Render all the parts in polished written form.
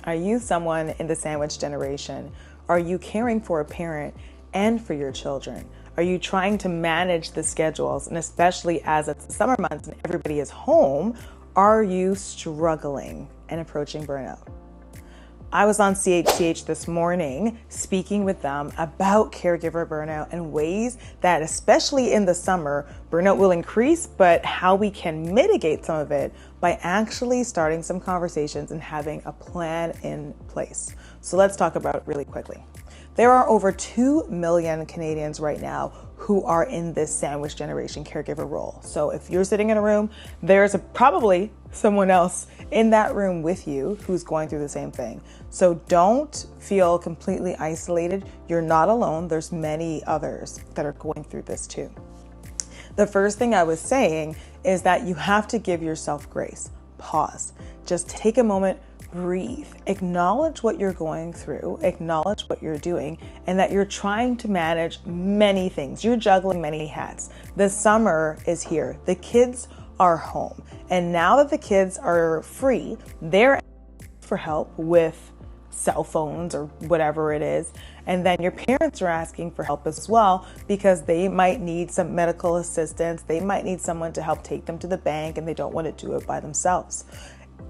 Are you someone in the sandwich generation? Are you caring for a parent and for your children? Are you trying to manage the schedules? And especially as it's the summer months and everybody is home, are you struggling and approaching burnout? I was on CHCH this morning speaking with them about caregiver burnout and ways that, especially in the summer, burnout will increase, but how we can mitigate some of it by actually starting some conversations and having a plan in place. So let's talk about it really quickly. There are over 2 million Canadians right now who are in this sandwich generation caregiver role. So if you're sitting in a room, there's probably someone else in that room with you who's going through the same thing. So don't feel completely isolated. You're not alone. There's many others that are going through this too. The first thing I was saying is that you have to give yourself grace. Pause. Just take a moment. Breathe, acknowledge what you're going through, acknowledge what you're doing, and that you're trying to manage many things. You're juggling many hats. The summer is here. The kids are home. And now that the kids are free, they're asking for help with cell phones or whatever it is. And then your parents are asking for help as well because they might need some medical assistance. They might need someone to help take them to the bank and they don't want to do it by themselves.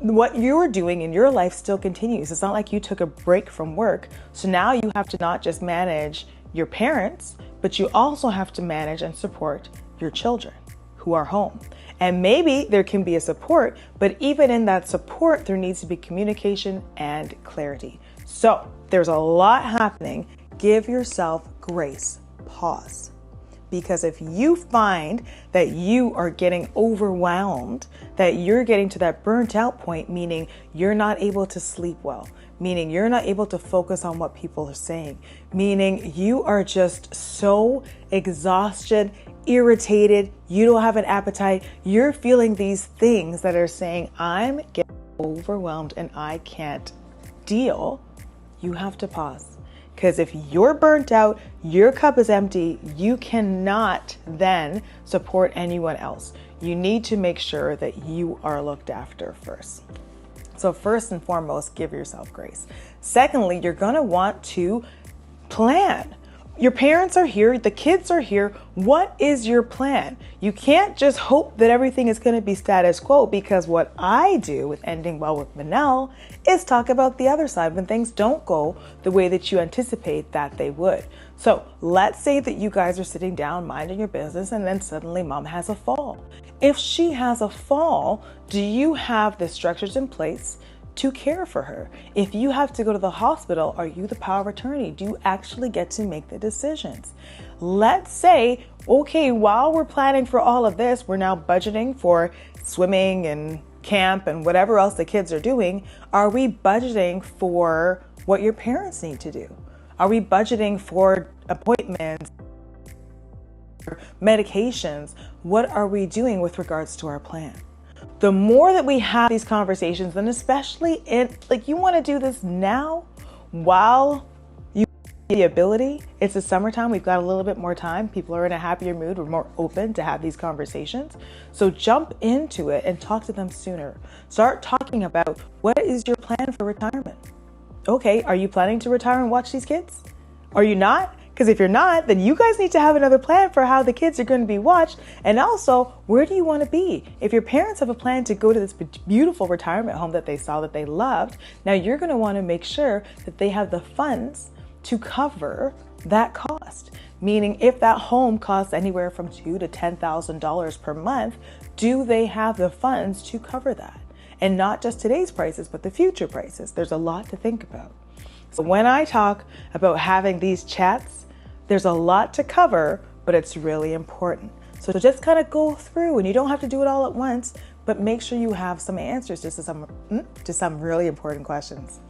What you're doing in your life still continues. It's not like you took a break from work. So now you have to not just manage your parents, but you also have to manage and support your children who are home. And maybe there can be a support, but even in that support, there needs to be communication and clarity. So there's a lot happening. Give yourself grace. Pause. Because if you find that you are getting overwhelmed, that you're getting to that burnt out point, meaning you're not able to sleep well, meaning you're not able to focus on what people are saying, meaning you are just so exhausted, irritated, you don't have an appetite, you're feeling these things that are saying, I'm getting overwhelmed and I can't deal, you have to pause. Because if you're burnt out, your cup is empty, you cannot then support anyone else. You need to make sure that you are looked after first. So first and foremost, give yourself grace. Secondly, you're going to want to plan. Your parents are here, the kids are here. What is your plan? You can't just hope that everything is going to be status quo, because what I do with Ending Well with Minnelle is talk about the other side when things don't go the way that you anticipate that they would. So let's say that you guys are sitting down minding your business and then suddenly mom has a fall. If she has a fall, do you have the structures in place to care for her? If you have to go to the hospital, are you the power of attorney? Do you actually get to make the decisions? Let's say, okay, while we're planning for all of this, we're now budgeting for swimming and camp and whatever else the kids are doing. Are we budgeting for what your parents need to do? Are we budgeting for appointments, medications? What are we doing with regards to our plan? The more that we have these conversations, and especially you want to do this now while you have the ability. It's the summertime. We've got a little bit more time. People are in a happier mood. We're more open to have these conversations. So jump into it and talk to them sooner. Start talking about, what is your plan for retirement? Okay, are you planning to retire and watch these kids? Are you not? Because if you're not, then you guys need to have another plan for how the kids are going to be watched. And also, where do you want to be? If your parents have a plan to go to this beautiful retirement home that they saw that they loved, now you're going to want to make sure that they have the funds to cover that cost. Meaning, if that home costs anywhere from $2,000 to $10,000 per month, do they have the funds to cover that? And not just today's prices, but the future prices. There's a lot to think about. So when I talk about having these chats, there's a lot to cover, but it's really important. So just kind of go through, and you don't have to do it all at once, but make sure you have some answers to some really important questions.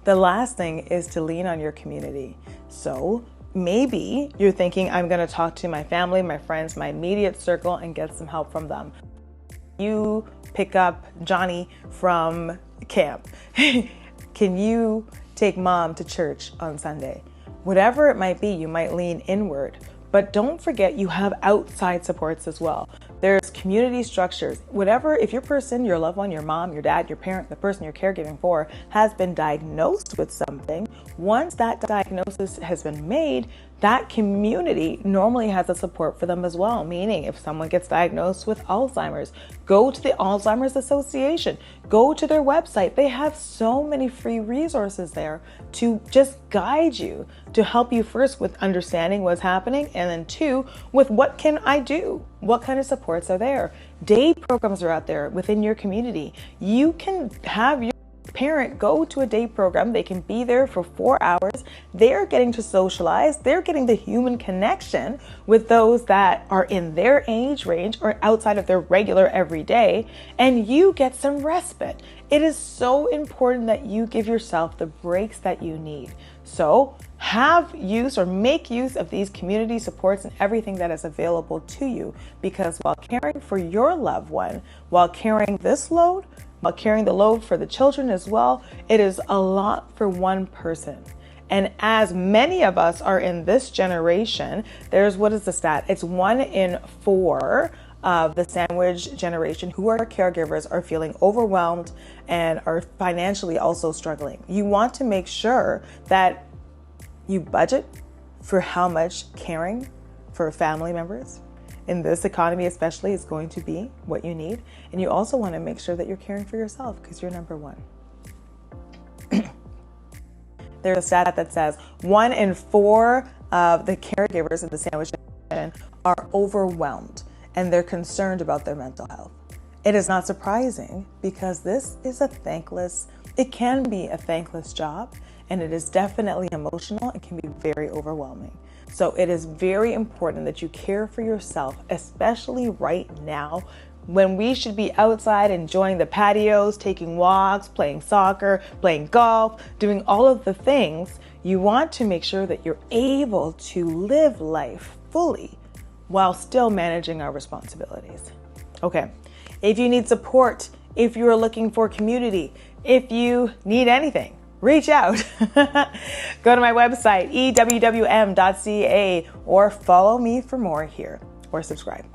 The last thing is to lean on your community. So maybe you're thinking, I'm going to talk to my family, my friends, my immediate circle, and get some help from them. You pick up Johnny from camp. Can you take mom to church on Sunday? Whatever it might be, you might lean inward, but don't forget you have outside supports as well. There's community structures. Whatever, if your person, your loved one, your mom, your dad, your parent, the person you're caregiving for has been diagnosed with something, once that diagnosis has been made, that community normally has a support for them as well. Meaning if someone gets diagnosed with Alzheimer's, go to the Alzheimer's Association, go to their website. They have so many free resources there to just guide you, to help you first with understanding what's happening, and then two, with what can I do? What kind of supports are there? Day programs are out there within your community. You can have your parent go to a day program. They can be there for 4 hours. They're getting to socialize. They're getting the human connection with those that are in their age range or outside of their regular everyday, and you get some respite. It is so important that you give yourself the breaks that you need. So have use or make use of these community supports and everything that is available to you, because while caring for your loved one, while carrying this load, while carrying the load for the children as well, it is a lot for one person. And as many of us are in this generation, what is the stat? It's 1 in 4 of the sandwich generation who are caregivers are feeling overwhelmed and are financially also struggling. You want to make sure that you budget for how much caring for family members in this economy especially is going to be what you need. And you also want to make sure that you're caring for yourself because you're number one. There's a stat that says 1 in 4 of the caregivers in the sandwich generation are overwhelmed and they're concerned about their mental health. It is not surprising because this is it can be a thankless job, and it is definitely emotional and can be very overwhelming. So it is very important that you care for yourself, especially right now when we should be outside enjoying the patios, taking walks, playing soccer, playing golf, doing all of the things. You want to make sure that you're able to live life fully while still managing our responsibilities. Okay, if you need support, if you're looking for community, if you need anything, reach out. Go to my website, ewwm.ca, or follow me for more here, or subscribe.